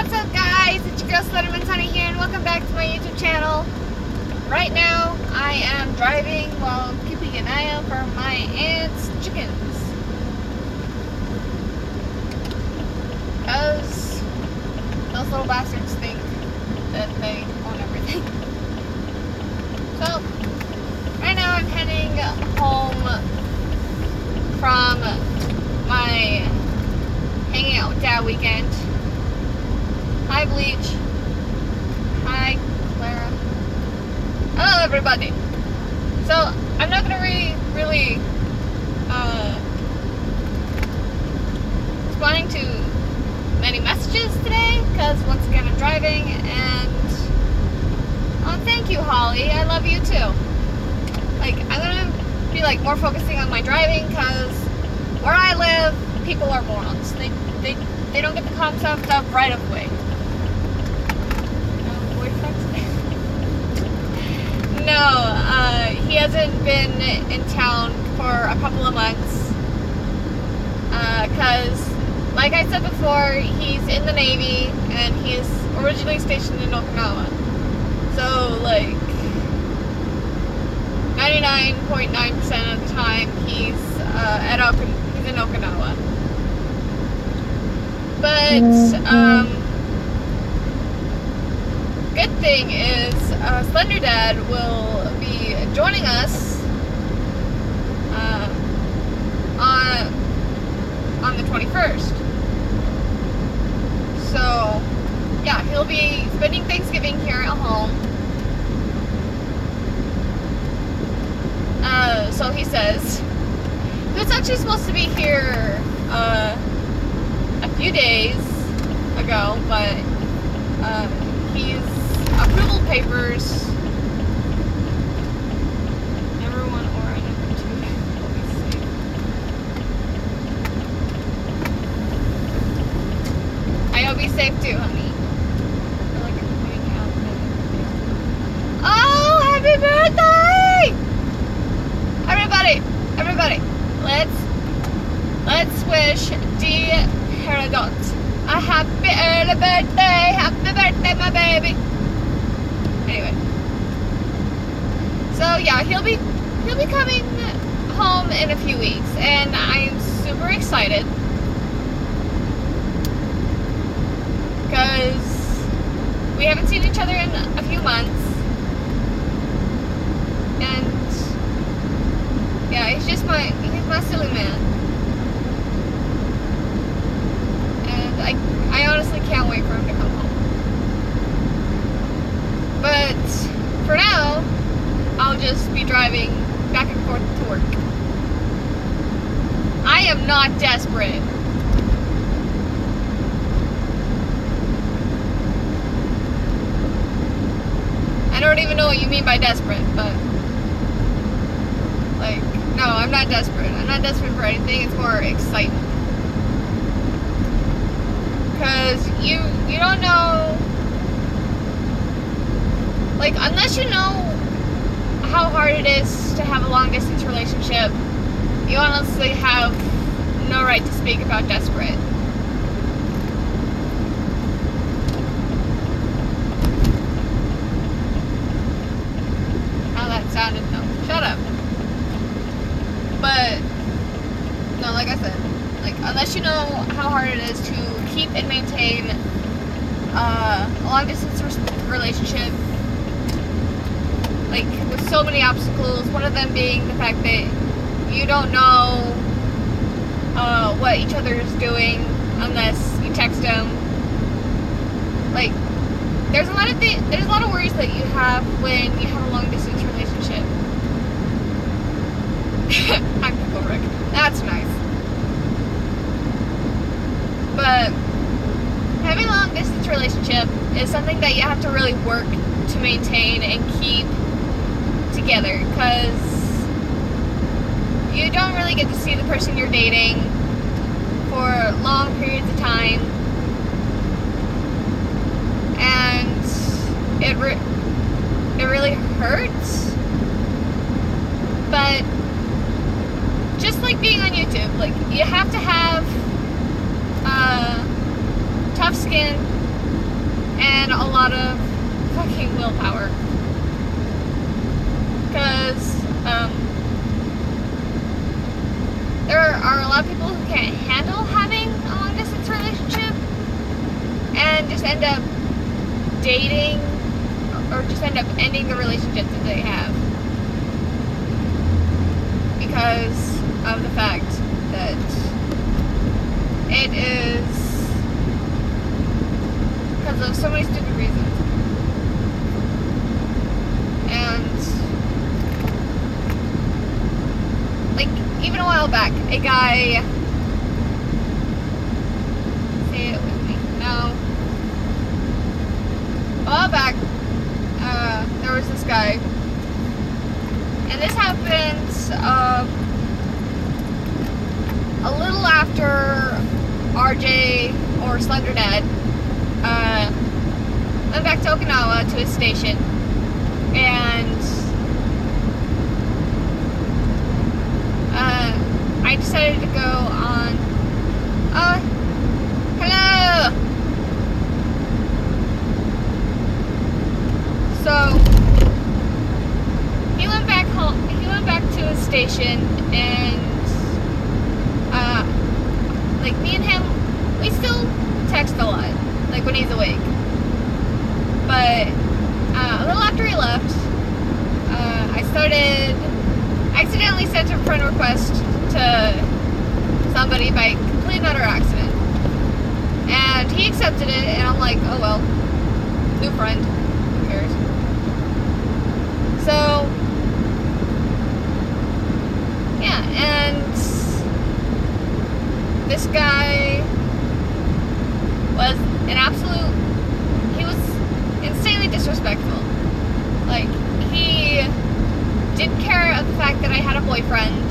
What's up, guys? It's your girl Slenderman Honey here, and welcome back to my YouTube channel. Right now, I am driving while keeping an eye out for my aunt's chickens. Because those little bastards think that they own everything. So, right now I'm heading home from my hanging out with Dad weekend. Hi, Bleach. Hi, Clara. Hello, everybody. So, I'm not gonna really responding to many messages today, because once again I'm driving, and thank you, Holly. I love you too. Like, I'm gonna be like more focusing on my driving, because where I live, people are morons. They don't get the concept of right of way. No, he hasn't been in town for a couple of months, because, like I said before, he's in the Navy, and he is originally stationed in Okinawa. So, like, 99.9% of the time, he's he's in Okinawa. But, good thing is, Slender Dad will be joining us on the 21st. So, yeah, he'll be spending Thanksgiving here at home. So he says. He was actually supposed to be here a few days ago, but he's approval papers. Number 1 or number 2. Let me see. I hope he's safe too, honey. I feel like I'm pointing out that. Oh, happy birthday! Everybody, let's wish D. Herodot a happy early birthday! Happy birthday, my baby! Anyway, so yeah, he'll be coming home in a few weeks, and I'm super excited because we haven't seen each other in a few months, and yeah, he's my silly man, and I honestly can't wait for him to come home. But for now, I'll just be driving back and forth to work. I am not desperate. I don't even know what you mean by desperate, but like, no, I'm not desperate. I'm not desperate for anything. It's more excitement. Because you don't know. Like, unless you know how hard it is to have a long-distance relationship, you honestly have no right to speak about desperate. How that sounded, though. Shut up. But, no, like I said, like, unless you know how hard it is to keep and maintain a long-distance relationship, like, with so many obstacles, one of them being the fact that you don't know what each other is doing unless you text them. Like, there's a lot of worries that you have when you have a long distance relationship. I'm Pickle Rick. That's nice. But having a long distance relationship is something that you have to really work to maintain and keep together, because you don't really get to see the person you're dating for long periods of time, and it really hurts. But just like being on YouTube, like, you have to have tough skin and a lot of fucking willpower. Because there are a lot of people who can't handle having a long distance relationship and just end up dating or just end up ending the relationships that they have because of the fact that it is because of so many stupid reasons. And like even a while back, a guy, say it with me, no, a while back, there was this guy, and this happened a little after RJ or Slender Dad went back to Okinawa to his station, and I decided to go on. Oh, hello. So he went back home. He went back to his station, and like me and him, we still text a lot, like when he's awake. But a little after he left, I accidentally sent a friend request to somebody by complete and utter accident, and he accepted it, and I'm like, oh well, new friend, who cares? So yeah, and this guy was an absolute, he was insanely disrespectful. Like, he didn't care of the fact that I had a boyfriend,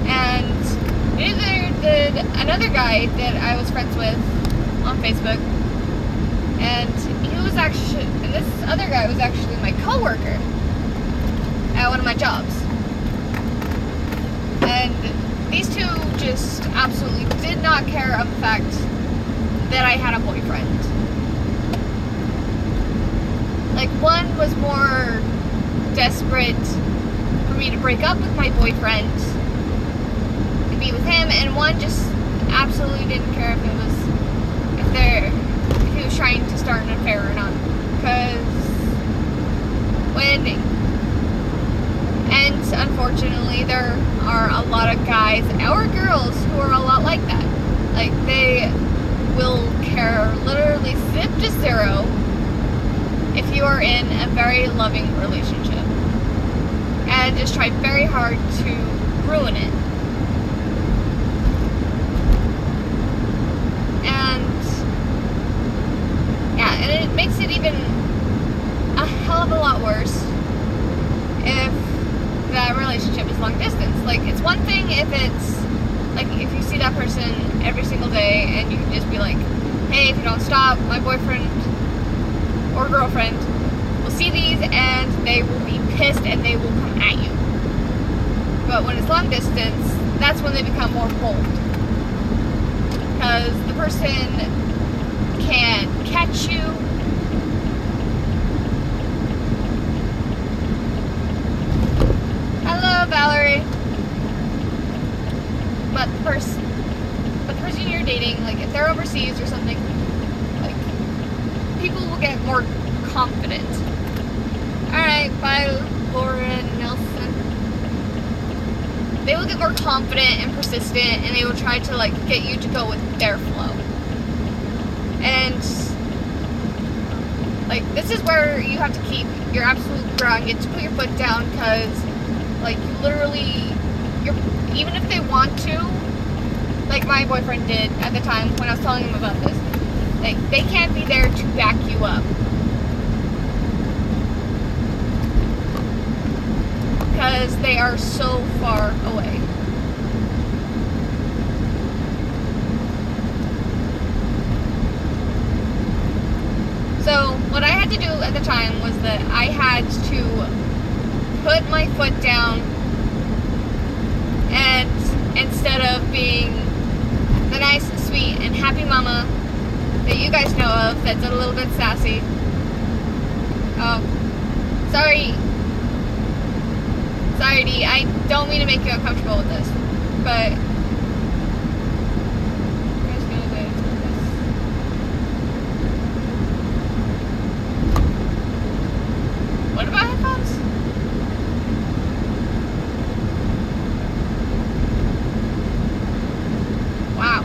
and neither did another guy that I was friends with on Facebook. And he was actually, and this other guy was actually my coworker at one of my jobs. And these two just absolutely did not care of the fact that I had a boyfriend. Like, one was more desperate for me to break up with my boyfriend and be with him, and one just absolutely didn't care if he was trying to start an affair or not. And unfortunately, there are a lot of guys or girls who are a lot like that. Like, they will care literally zip to zero if you are in a very loving relationship, and just try very hard to ruin it. And yeah, and it makes it even a hell of a lot worse if that relationship is long distance. Like, it's one thing if it's like, if you see that person every single day and you can just be like, hey, if you don't stop, my boyfriend or girlfriend will see these and they will be pissed and they will come at you. But when it's long distance, that's when they become more bold, because the person can catch you. Hello, Valerie. But the person you're dating, like, if they're overseas or something, like, people will get more confident. Alright, bye, Lauren Nelson. They will get more confident and persistent, and they will try to, like, get you to go with their flow. And, like, this is where you have to keep your absolute ground. You have to put your foot down, because, like, you literally, even if they want to, like my boyfriend did at the time when I was telling him about this, like, they can't be there to back you up, because they are so far away. So what I had to do at the time was that I had to put my foot down, and instead of being the nice, sweet, and happy mama that you guys know of that's a little bit sassy. Sorry, D, I don't mean to make you uncomfortable with this, but what about headphones? Wow.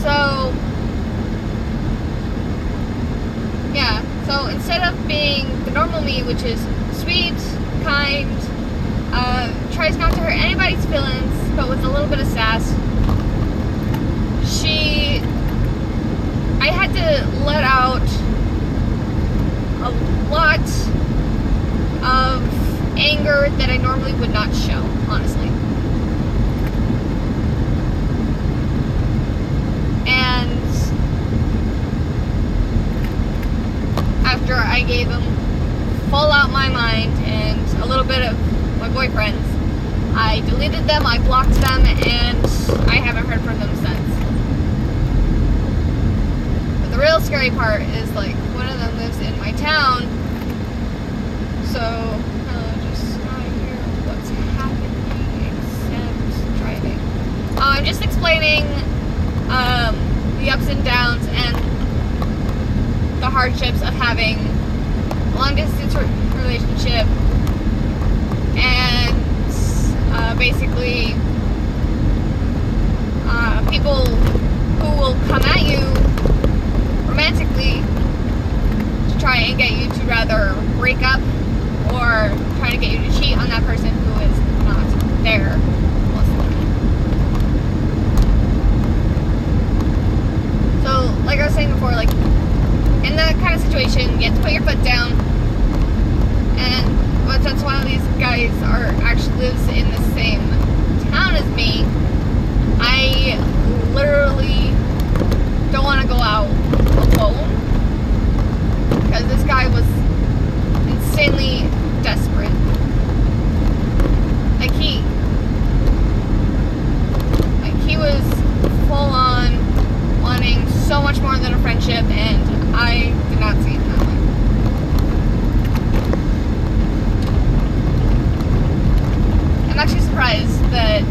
So, yeah. So instead of being the normal me, which is sweet, kind, tries not to hurt anybody's feelings, but with a little bit of sass, I had to let out a lot of anger that I normally would not show, honestly. And after I gave him full out my mind and a little bit of my boyfriends, I deleted them, I blocked them, and I haven't heard from them since. But the real scary part is, like, one of them lives in my town, so just not hear what's happening except driving. I'm just explaining the ups and downs and the hardships of having a long distance relationship, and basically people who will come at you romantically to try and get you to rather break up or try to get you to cheat on that person who is not there. So, like I was saying before, like, in that kind of situation, you have to put your foot down, and since one of these guys actually lives in the same town as me, I literally don't want to go out alone, because this guy was insanely desperate. Like, he was full on wanting so much more than a friendship, and I did not see it that way. I'm actually surprised that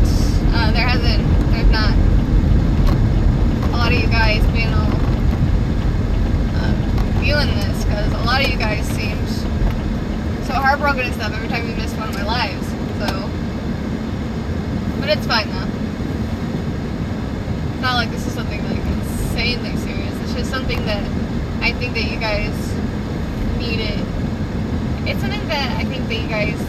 there's not a lot of you guys being all feeling this, because a lot of you guys seemed so heartbroken and stuff every time you missed one of my lives. So, but it's fine though. It's not like this is something like insanely serious. It's just something that I think that you guys needed. It's something that I think that you guys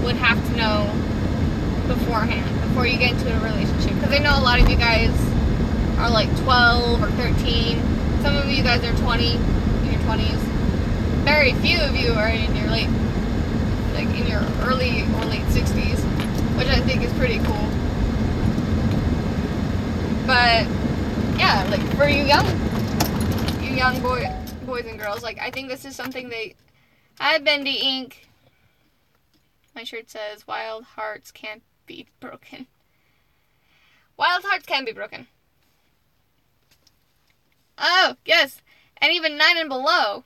would have to know beforehand, before you get into a relationship. Because I know a lot of you guys are like 12 or 13. Some of you guys are 20, in your 20s. Very few of you are in your in your early or late 60s, which I think is pretty cool. But yeah, like, for you young boys and girls, like, I think this is something that I've been to Inc. My shirt says, "Wild hearts can't be broken." Wild hearts can be broken. Oh, yes. And even 9 and below.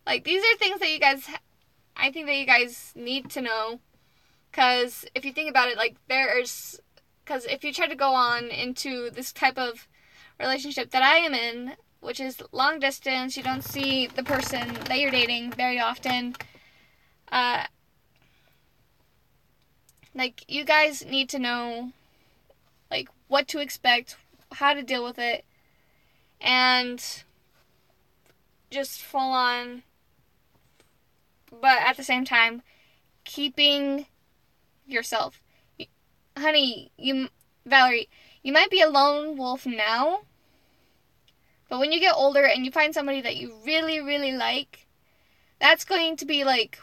Like, these are things that I think that you guys need to know. Because if you think about it, like, because if you try to go on into this type of relationship that I am in, which is long distance, you don't see the person that you're dating very often, like, you guys need to know, like, what to expect, how to deal with it, and just full on, but at the same time, keeping yourself. Honey, Valerie, you might be a lone wolf now, but when you get older and you find somebody that you really, really like, that's going to be like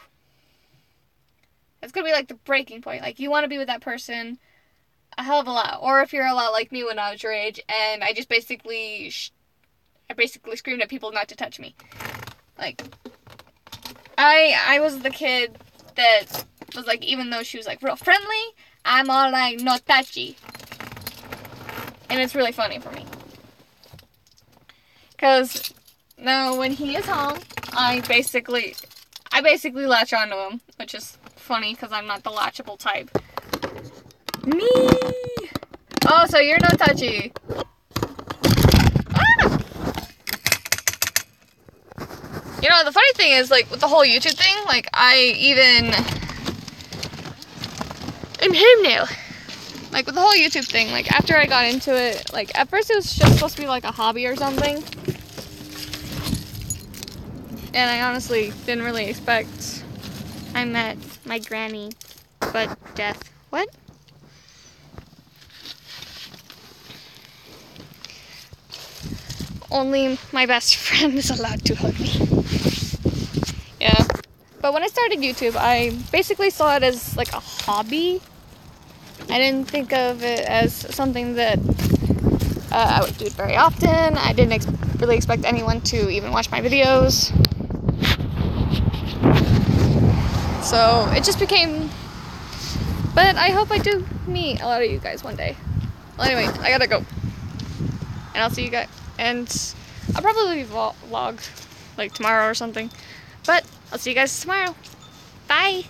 the breaking point. Like, you want to be with that person a hell of a lot. Or if you're a lot like me when I was your age, and I just basically screamed at people not to touch me. Like, I was the kid that was like, even though she was like real friendly, I'm all like, no touchy. And it's really funny for me. Because now when he is home, I basically latch onto him, which is funny because I'm not the latchable type. Me! Oh, so you're no touchy. Ah! You know, the funny thing is, like, with the whole YouTube thing, like, I'm home now. Like, with the whole YouTube thing, like, after I got into it, like, at first it was just supposed to be, like, a hobby or something. And I honestly didn't really expect I met my granny, but death. What? Only my best friend is allowed to hug me. Yeah. But when I started YouTube, I basically saw it as like a hobby. I didn't think of it as something that I would do it very often. I didn't really expect anyone to even watch my videos. So it just became... But I hope I do meet a lot of you guys one day. Well, anyway, I gotta go. And I'll see you guys. And I'll probably vlog like tomorrow or something. But I'll see you guys tomorrow. Bye!